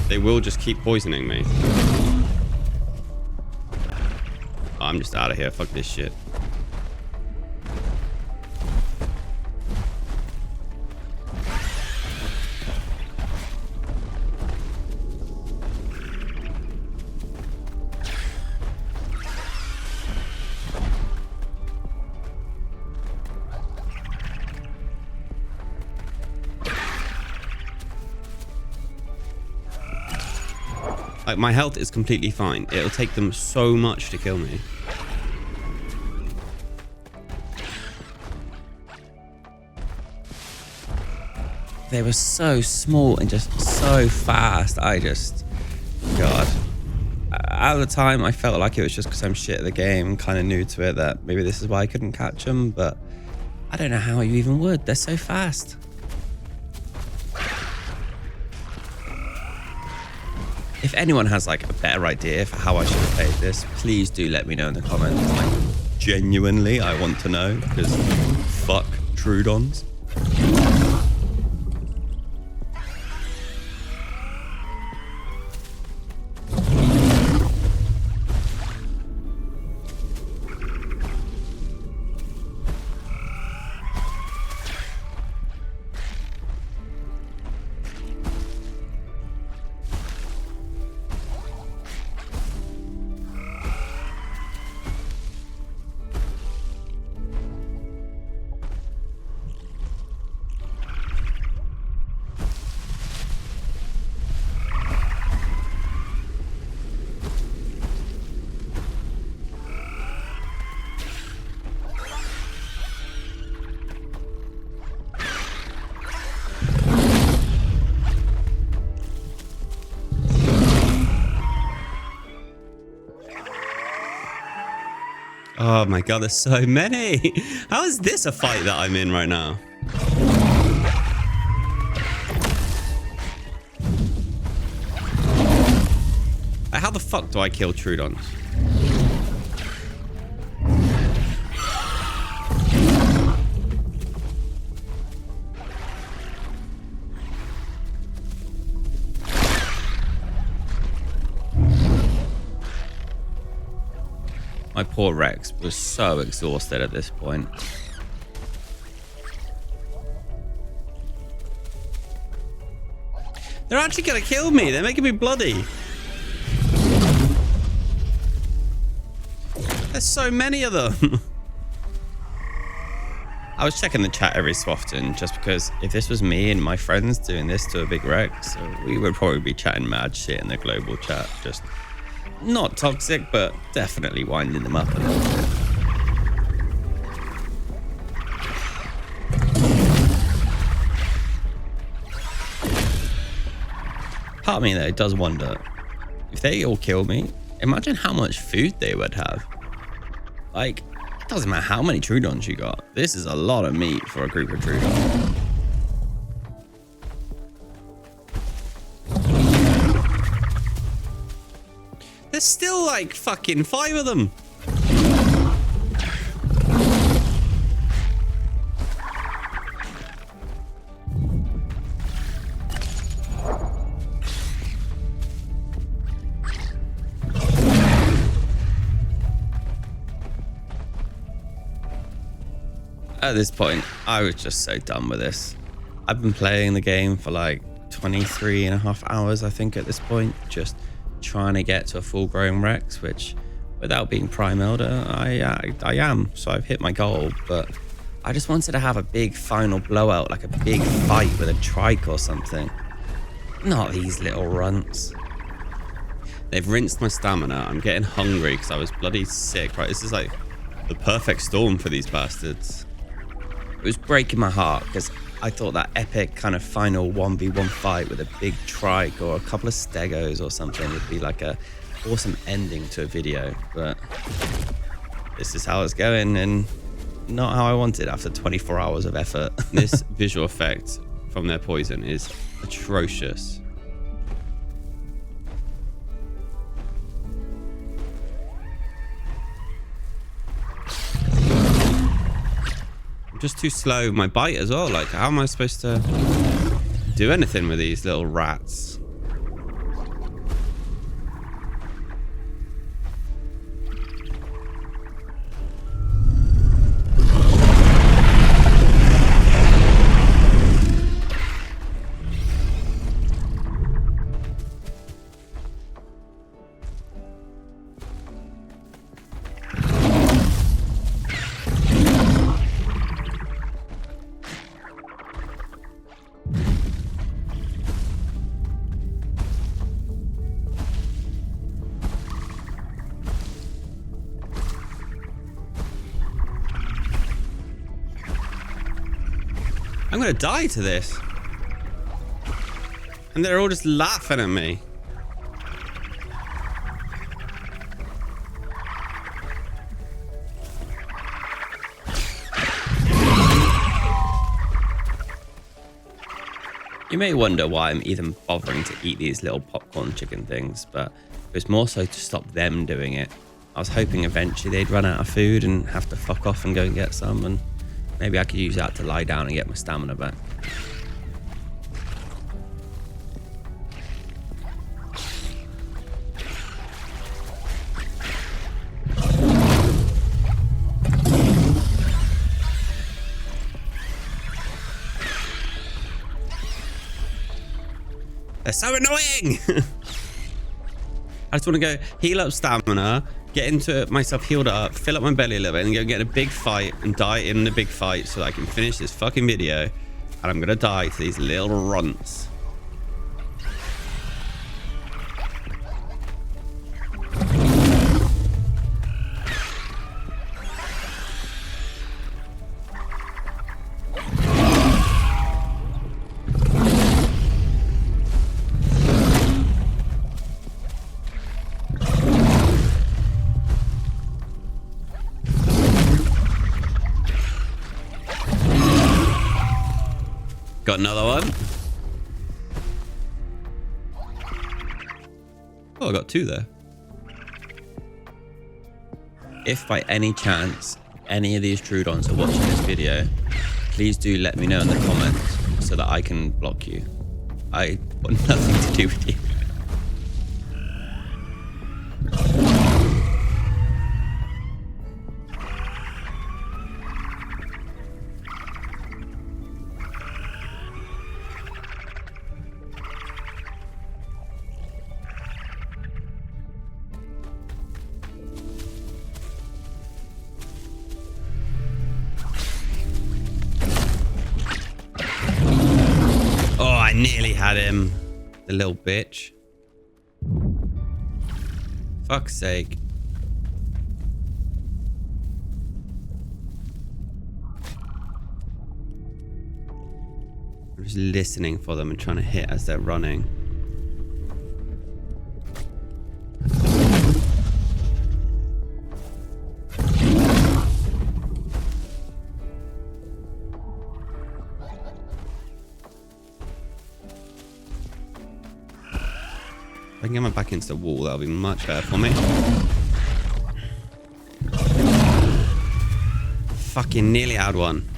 they will just keep poisoning me. I'm just out of here. Fuck this shit. Like, my health is completely fine. It'll take them so much to kill me. They were so small and just so fast. God. At the time, I felt like it was just because I'm shit at the game, kind of new to it, that maybe this is why I couldn't catch them, but I don't know how you even would. They're so fast. If anyone has like a better idea for how I should have played this, please do let me know in the comments. Like, genuinely, I want to know, because fuck Troodons. Oh my god, there's so many. How is this a fight that I'm in right now? How the fuck do I kill Troodons? My poor Rex was so exhausted at this point. They're actually gonna kill me. They're making me bloody. There's so many of them. I was checking the chat every so often just because if this was me and my friends doing this to a big Rex, we would probably be chatting mad shit in the global chat. Just not toxic, but definitely winding them up a little bit. Part of me though does wonder, if they all kill me, imagine how much food they would have. Like, it doesn't matter how many Troodons you got. This is a lot of meat for a group of Troodons. There's still like fucking 5 of them. At this point, I was just so done with this. I've been playing the game for like 23 and a half hours, I think, at this point, just trying to get to a full-grown Rex, which, without being Prime Elder, I am. So I've hit my goal, but I just wanted to have a big final blowout, like a big fight with a trike or something. Not these little runts. They've rinsed my stamina. I'm getting hungry because I was bloody sick, right? This is like the perfect storm for these bastards. It was breaking my heart because I thought that epic kind of final 1v1 fight with a big trike or a couple of stegos or something would be like a awesome ending to a video, but this is how it's going and not how I wanted after 24 hours of effort. This visual effect from their poison is atrocious. I'm just too slow with my bite as well. Like, how am I supposed to do anything with these little rats? I'm gonna die to this. And they're all just laughing at me. You may wonder why I'm even bothering to eat these little popcorn chicken things, but it was more so to stop them doing it. I was hoping eventually they'd run out of food and have to fuck off and go and get some, and maybe I could use that to lie down and get my stamina back. They're so annoying! I just want to go heal up stamina, get into myself healed up, fill up my belly a little bit, and go get in a big fight and die in the big fight so that I can finish this fucking video. And I'm gonna die to these little runts. Got another one. Oh, I got two there. If by any chance any of these Troodons are watching this video, please do let me know in the comments so that I can block you. I want nothing to do with you. Nearly had him, the little bitch. Fuck's sake. I'm just listening for them and trying to hit as they're running. If I can get my back into the wall, that'll be much better for me. Fucking nearly had one.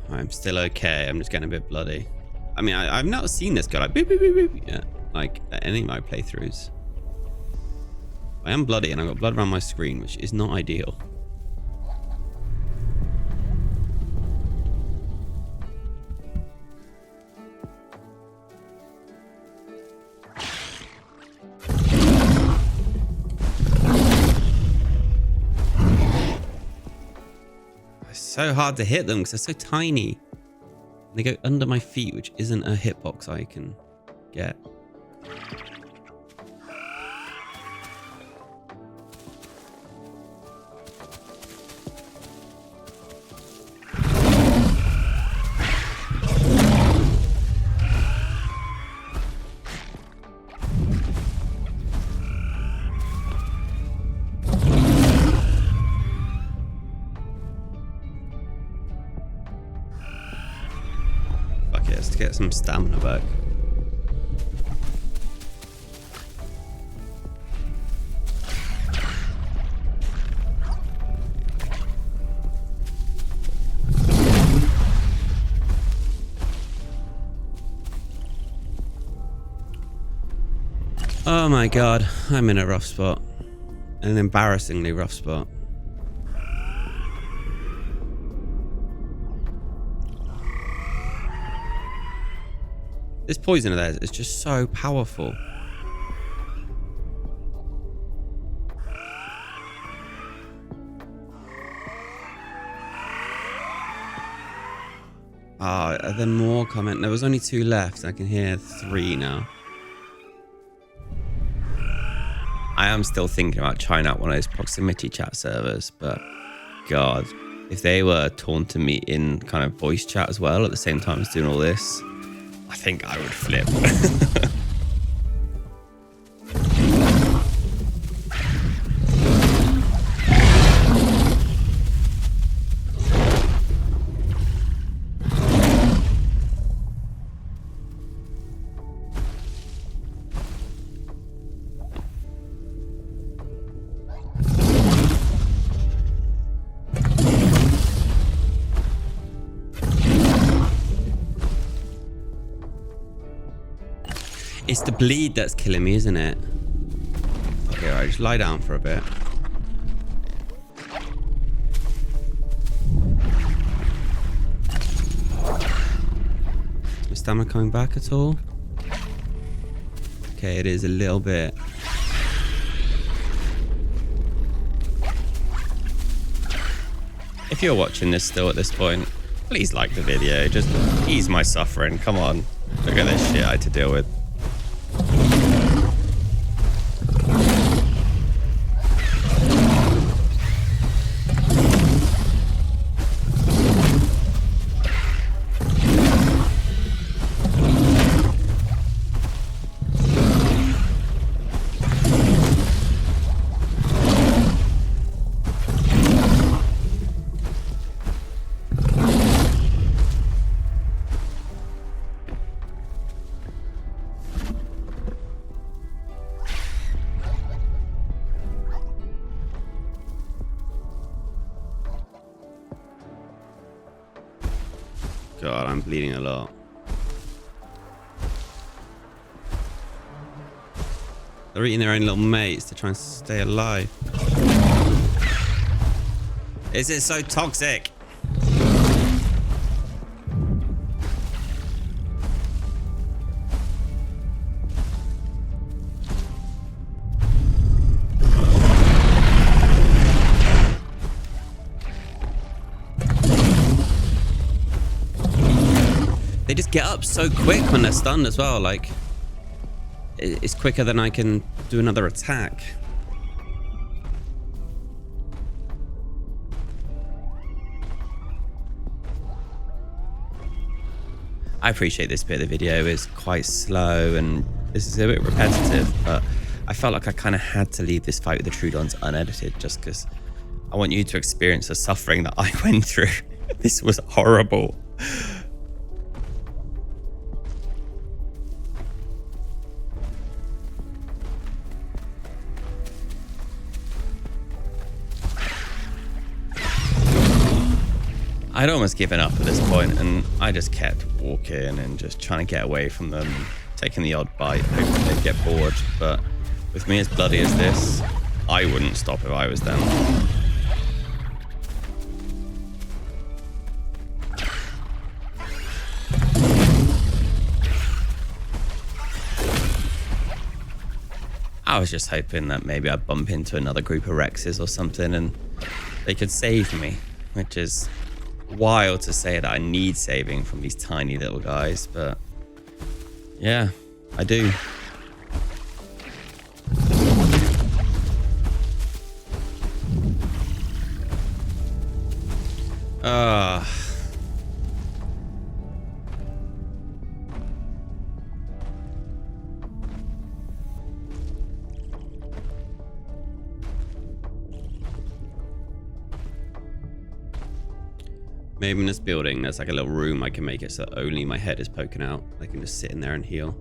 I'm still okay. I'm just getting a bit bloody. I mean, I've not seen this go like boop, boop, boop, boop. Yeah, like at any of my playthroughs. I am bloody and I've got blood around my screen, which is not ideal. So hard to hit them because they're so tiny. They go under my feet, which isn't a hitbox I can get. just to get some stamina back. Oh my god, I'm in a rough spot. An embarrassingly rough spot. This poison of theirs is just so powerful. Ah, are there more coming? There was only 2 left. I can hear 3 now. I am still thinking about trying out one of those proximity chat servers, but God, if they were taunting me in kind of voice chat as well at the same time as doing all this, I think I would flip. It's the bleed that's killing me, isn't it? Okay, alright, just lie down for a bit. Is my stamina coming back at all? Okay, it is a little bit. If you're watching this still at this point, please like the video. Just ease my suffering. Come on. Look at this shit I had to deal with. God, I'm bleeding a lot. They're eating their own little mates to try and stay alive. Is it so toxic? They just get up so quick when they're stunned as well. Like, it's quicker than I can do another attack. I appreciate this bit of the video is quite slow and this is a bit repetitive, but I felt like I kind of had to leave this fight with the Troodons unedited just because I want you to experience the suffering that I went through. This was horrible. I'd almost given up at this point, and I just kept walking and just trying to get away from them, taking the odd bite, hoping they'd get bored. But with me as bloody as this, I wouldn't stop if I was them. I was just hoping that maybe I'd bump into another group of Rexes or something and they could save me, which is wild to say that I need saving from these tiny little guys, but yeah, I do. Maybe in this building, there's like a little room I can make it so that only my head is poking out. I can just sit in there and heal.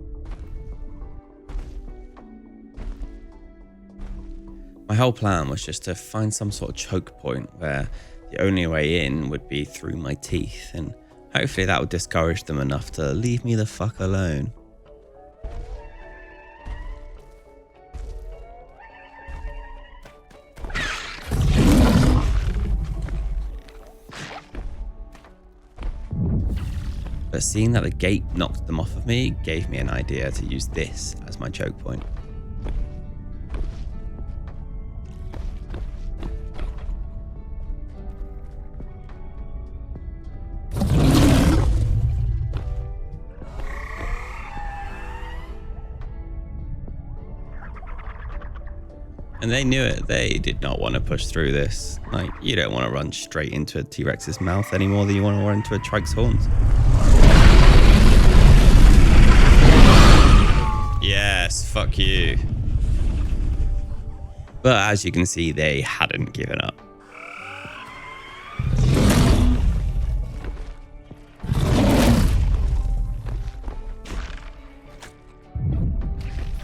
My whole plan was just to find some sort of choke point where the only way in would be through my teeth, and hopefully that would discourage them enough to leave me the fuck alone. But seeing that the gate knocked them off of me gave me an idea to use this as my choke point. And they knew it. They did not want to push through this. Like, you don't want to run straight into a T-Rex's mouth any more than you want to run into a trike's horns. Yes, fuck you. But as you can see, they hadn't given up.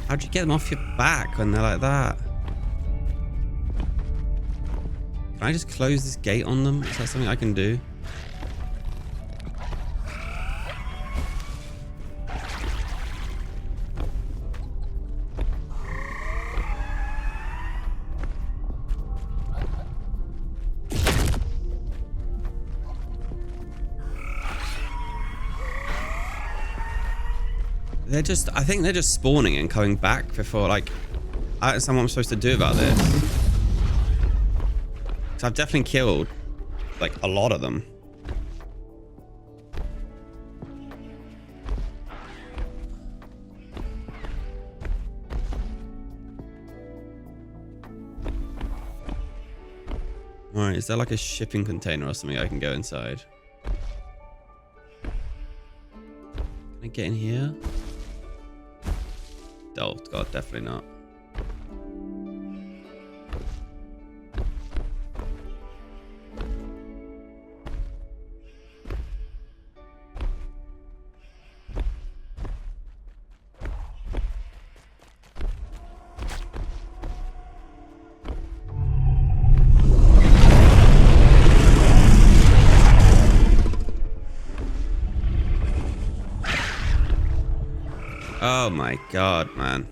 How'd you get them off your back when they're like that? Can I just close this gate on them? Is that something I can do? I think they're just spawning and coming back before, like, I don't understand what I'm supposed to do about this. So I've definitely killed, like, a lot of them. Alright, is there like a shipping container or something I can go inside? Can I get in here? Oh god, definitely not. Oh my god, man.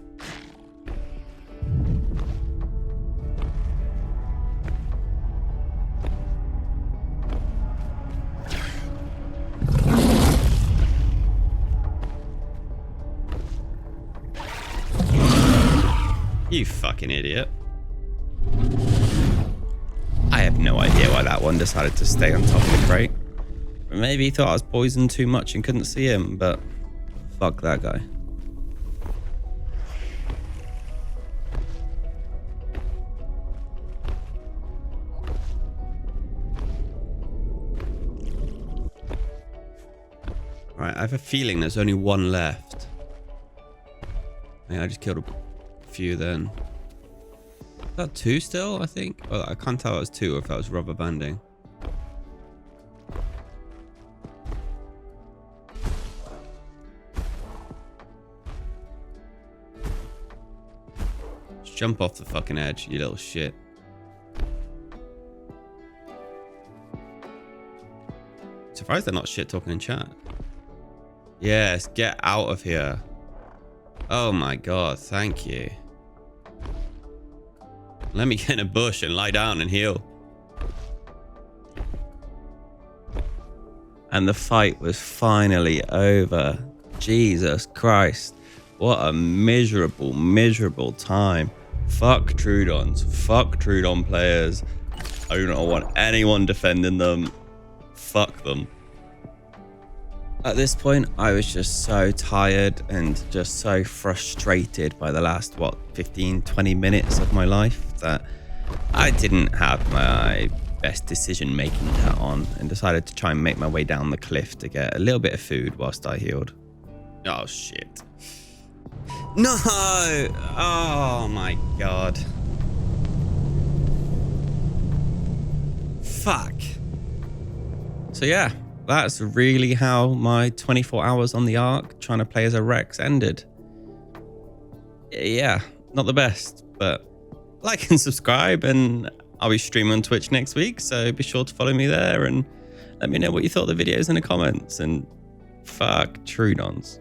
You fucking idiot. I have no idea why that one decided to stay on top of the crate. Maybe he thought I was poisoned too much and couldn't see him, but fuck that guy. Right, I have a feeling there's only one left. I think I just killed a few then. Is that two still, I think? Well, I can't tell if it was two or if that was rubber banding. Just jump off the fucking edge, you little shit. Surprised they're not shit talking in chat. Yes, get out of here. Oh my god, thank you. Let me get in a bush and lie down and heal. And the fight was finally over. Jesus Christ. What a miserable, miserable time. Fuck Troodons. Fuck Troodon players. I do not want anyone defending them. Fuck them. At this point, I was just so tired and just so frustrated by the last, 15, 20 minutes of my life that I didn't have my best decision-making hat on and decided to try and make my way down the cliff to get a little bit of food whilst I healed. Oh, shit. No! Oh, my God. Fuck. So yeah, that's really how my 24 hours on the Ark trying to play as a Rex ended. Yeah, not the best, but like and subscribe, and I'll be streaming on Twitch next week, so be sure to follow me there and let me know what you thought of the videos in the comments, and fuck Troodons.